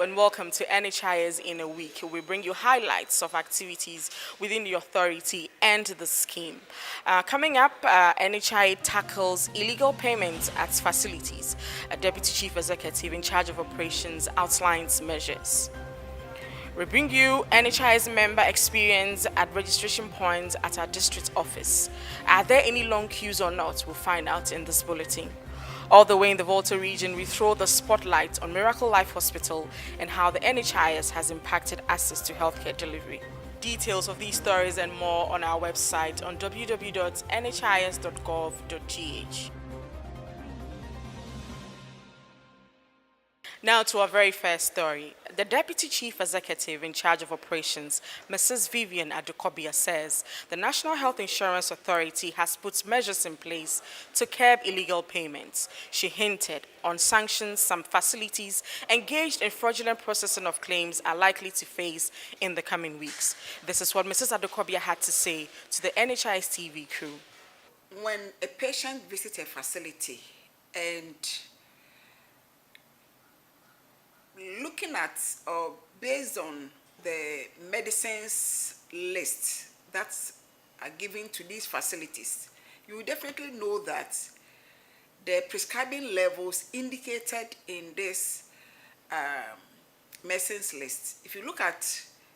and welcome to NHIS in a week. We bring you highlights of activities within the authority and the scheme. Coming up, NHI tackles illegal payments at facilities. A Deputy Chief Executive in charge of operations outlines measures. We bring you NHIS member experience at registration points at our district office. Are there any long queues or not? We'll find out in this bulletin. All the way in the Volta region, we throw the spotlight on Miracle Life Hospital and how the NHIS has impacted access to healthcare delivery. Details of these stories and more on our website on www.nhis.gov.gh. Now to our very first story. The Deputy Chief Executive in charge of operations, Mrs. Vivian Adukobia, says the National Health Insurance Authority has put measures in place to curb illegal payments. She hinted on sanctions some facilities engaged in fraudulent processing of claims are likely to face in the coming weeks. This is what Mrs. Adukobia had to say to the NHIS TV crew. When a patient visits a facility and looking at or based on the medicines list that are given to these facilities, you will definitely know that the prescribing levels indicated in this medicines list. If you look at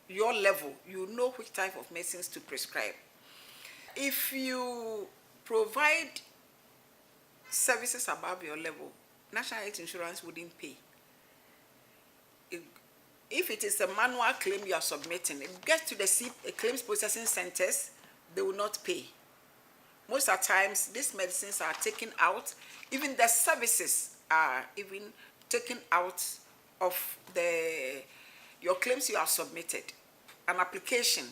your level, you know which type of medicines to prescribe. If you provide services above your level, National Health Insurance wouldn't pay. If it is a manual claim you are submitting, it gets to the claims processing centers, they will not pay. Most of the times, these medicines are taken out, even the services are even taken out of your claims you have submitted. An application,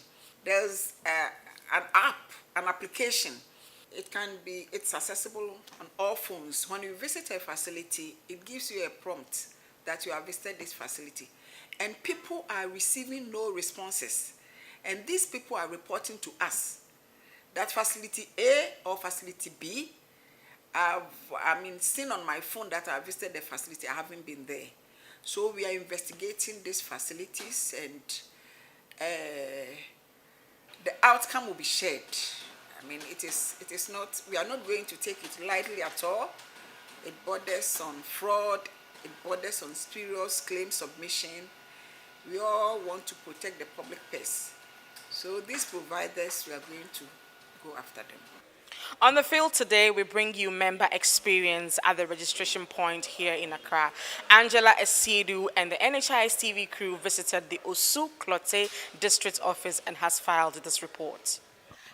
there's an app, an application. It's accessible on all phones. When you visit a facility, it gives you a prompt that you have visited this facility. And people are receiving no responses. And these people are reporting to us that facility A or facility B, seen on my phone that I visited the facility, I haven't been there. So we are investigating these facilities and the outcome will be shared. It is not, we are not going to take it lightly at all. It borders on fraud, it borders on spurious claim submission. We all want to protect the public purse. So these providers, we are going to go after them. On the field today, we bring you member experience at the registration point here in Accra. Angela Esiedu and the NHIS TV crew visited the Osu Klote district office and has filed this report.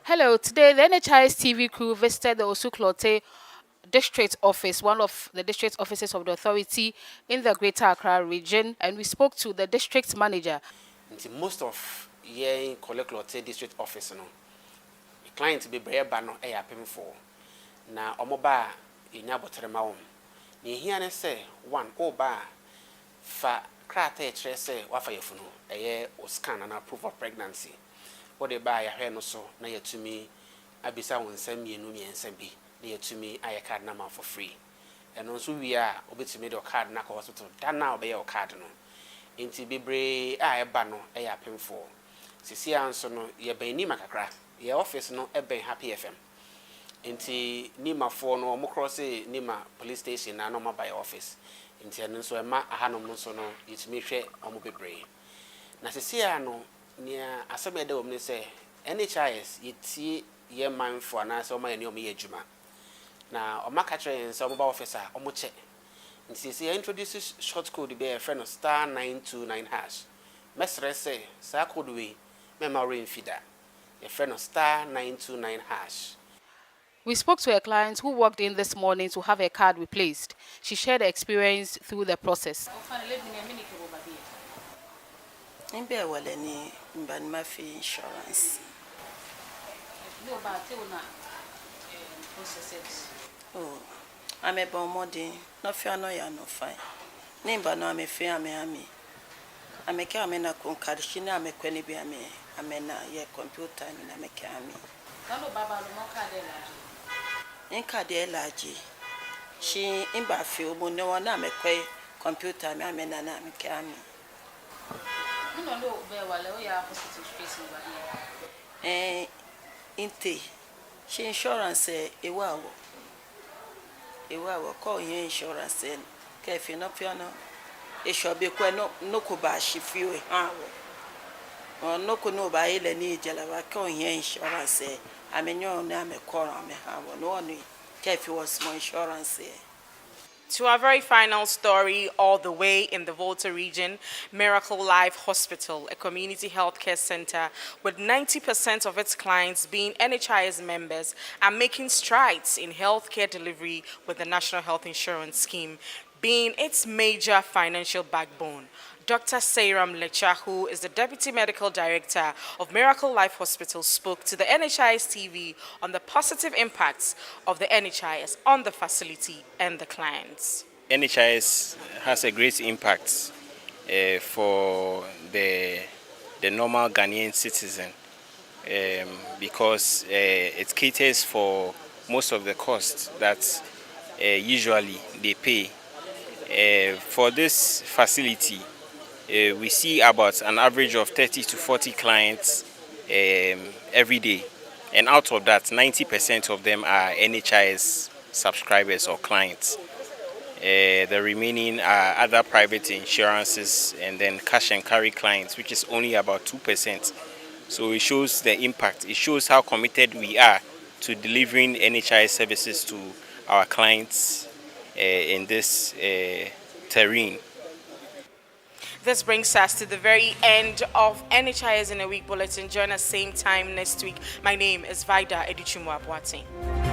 Hello, today the NHIS TV crew visited the Osu Klote district office, one of the district offices of the authority in the Greater Accra region, and we spoke to the district manager. Most of ye Klote district office, the client be brave bano e paying for. Na omoba inya botrema ni here say one oba fa krate tre say wafa yefunu eye o scan and approve of pregnancy. What they buy a hair no so na yetumi abisa won nsam mienu miensa bi. Near to me, I a card number for free. And also we are obit made a card na hospital. That now be your card no. Inti bibre I bano a pin for. Sisi answer no ye be ni makakra. Ye office no e ben happy FM. Inti nima for no mo cross nima police station na no by office. Inti anu so e ma ahanom no so no it me hwe omo bibre. Na sisi ano nia asabe de omne say NHIS yiti ye man for na so ma ye ni omo ye adwuma. Na omakatre nso mobile officer omoche nti introduce short code be a friend of *929#. Mesre say sa code we memory feeder a friend of *929#. We spoke to a client who walked in this morning to have a card replaced. She shared her experience through the process. Insurance. Oh, I'm a bomodi, no fear no ya no fine. Nimba no me fear me ami. I make a mena con cardina, I make any be a me, a mena ye computer and I make a me. No baba no in Cadelaji. She in Bafield, no one I make computer, me, I mena make a me. No, be wale o ya hospital straight over here. Inte she insurance ewa call here insurance ka fi no piano e shobe kwa no ko ba shi fiwe ha wo no ko no ba ile ni jela ba call here insurance amenyo na me call ame ha wo no no ka fi was my insurance. To our very final story, all the way in the Volta region, Miracle Life Hospital, a community healthcare center with 90% of its clients being NHIS members, are making strides in healthcare delivery with the National Health Insurance Scheme being its major financial backbone. Dr. Sairam Lecha, who is the Deputy Medical Director of Miracle Life Hospital, spoke to the NHIS TV on the positive impacts of the NHIS on the facility and the clients. NHIS has a great impact for the normal Ghanaian citizen because it caters for most of the costs that usually they pay. For this facility, we see about an average of 30 to 40 clients every day, and out of that 90% of them are NHIS subscribers or clients. The remaining are other private insurances and then cash and carry clients, which is only about 2%. So it shows the impact. It shows how committed we are to delivering NHIS services to our clients in this terrain. This brings us to the very end of NHIS in a Week Bulletin. Join us same time next week. My name is Vida Edichumwa Boateng.